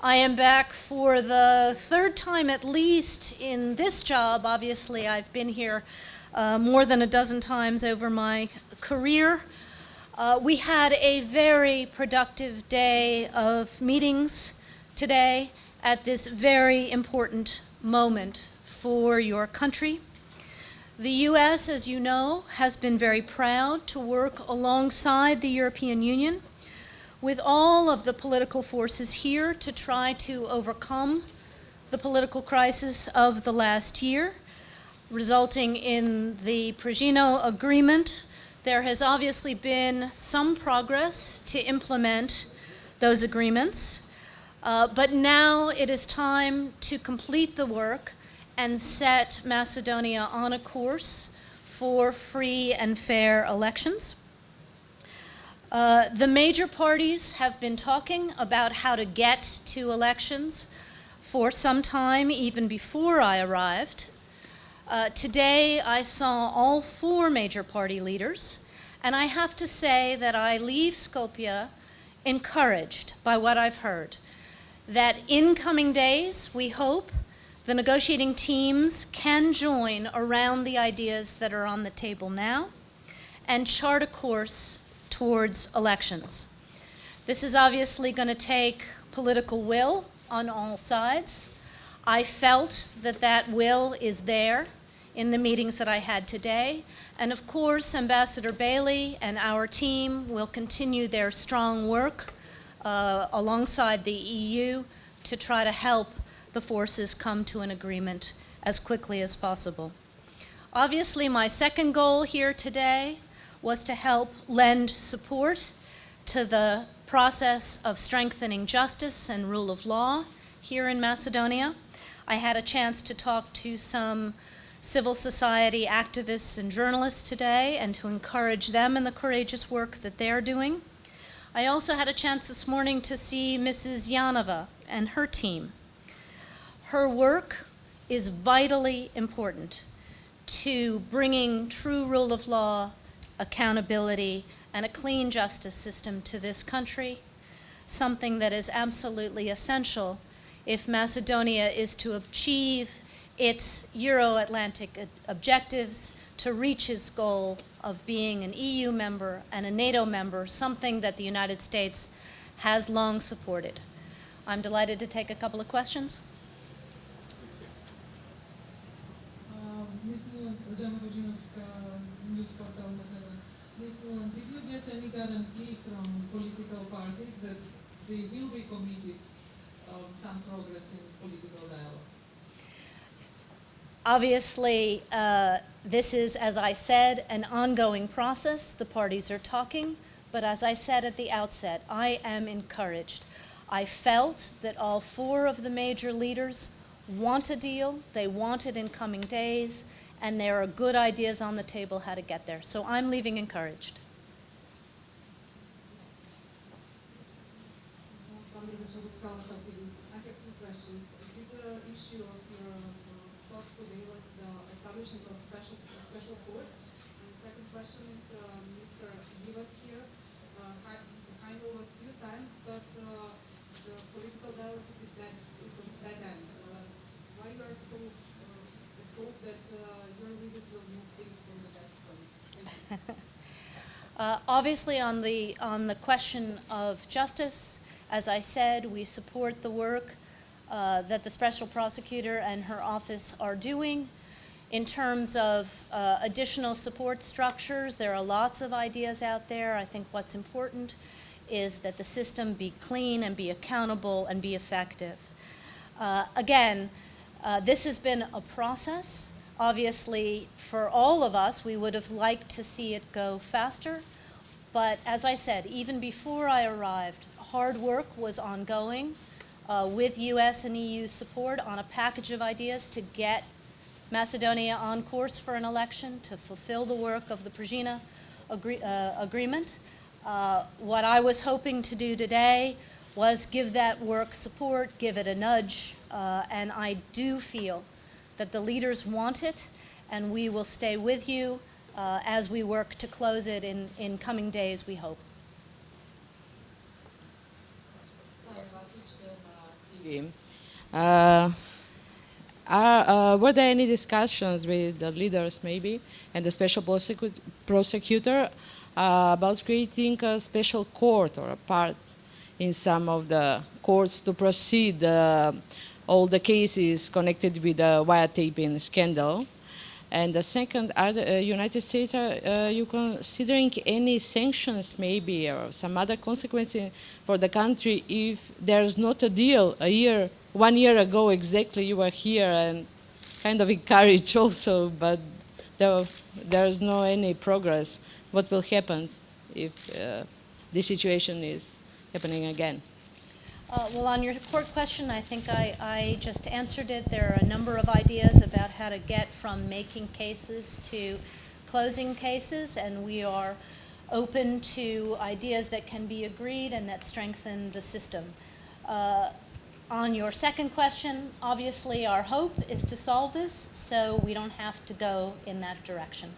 I am back for the third time at least in this job. Obviously, I've been here more than a dozen times over my career. We had a very productive day of meetings today at this very important moment for your country. The U.S., as you know, has been very proud to work alongside the European Union with all of the political forces here to try to overcome the political crisis of the last year, resulting in the Prigino Agreement. There has obviously been some progress to implement those agreements, but now it is time to complete the work and set Macedonia on a course for free and fair elections. The major parties have been talking about how to get to elections for some time, even before I arrived. Today, I saw all four major party leaders, and I have to say that I leave Skopje encouraged by what I've heard, that in coming days, we hope, the negotiating teams can join around the ideas that are on the table now and chart a course towards elections. This is obviously going to take political will on all sides. I felt that that will is there in the meetings that I had today. And of course, Ambassador Bailey and our team will continue their strong work alongside the EU to try to help the forces come to an agreement as quickly as possible. Obviously, my second goal here today was to help lend support to the process of strengthening justice and rule of law here in Macedonia. I had a chance to talk to some civil society activists and journalists today and to encourage them in the courageous work that they're doing. I also had a chance this morning to see Mrs. Yanova and her team. Her work is vitally important to bringing true rule of law, accountability, and a clean justice system to this country, something that is absolutely essential if Macedonia is to achieve its Euro-Atlantic objectives, to reach its goal of being an EU member and a NATO member, something that the United States has long supported. I'm delighted to take a couple of questions. Did you get any guarantee from political parties that they will be committed some progress in political dialogue? Obviously, this is, as I said, an ongoing process. The parties are talking, but as I said at the outset, I am encouraged. I felt that all four of the major leaders want a deal, they want it in coming days, and there are good ideas on the table how to get there. So I'm leaving encouraged. I have two questions. Did the issue of your talks today was the establishment of special court? And the second question is, Mr. Rivas here, Mr. Heindel was a few times, but the political dialogue is at that end. Why you are so hope that your visit will move things from the back front? Thank you. Obviously, on the question of justice, as I said, we support the work that the special prosecutor and her office are doing. In terms of additional support structures, there are lots of ideas out there. I think what's important is that the system be clean and be accountable and be effective. Again, this has been a process. Obviously, for all of us, we would have liked to see it go faster. But as I said, even before I arrived, hard work was ongoing with US and EU support on a package of ideas to get Macedonia on course for an election, to fulfill the work of the Prigino Agreement. What I was hoping to do today was give that work support, give it a nudge, and I do feel that the leaders want it, and we will stay with you as we work to close it in coming days, we hope. Sorry, I'll switch to Were there any discussions with the leaders, maybe, and the special prosecutor about creating a special court or a part in some of the courts to proceed all the cases connected with the wiretaping scandal? And the second, are the United States, are you considering any sanctions maybe or some other consequences for the country if there's not a deal? 1 year ago exactly you were here and kind of encouraged also, but there's no any progress. What will happen if this situation is happening again? Well, on your court question, I think I just answered it. There are a number of ideas about how to get from making cases to closing cases, and we are open to ideas that can be agreed and that strengthen the system. On your second question, obviously our hope is to solve this, so we don't have to go in that direction.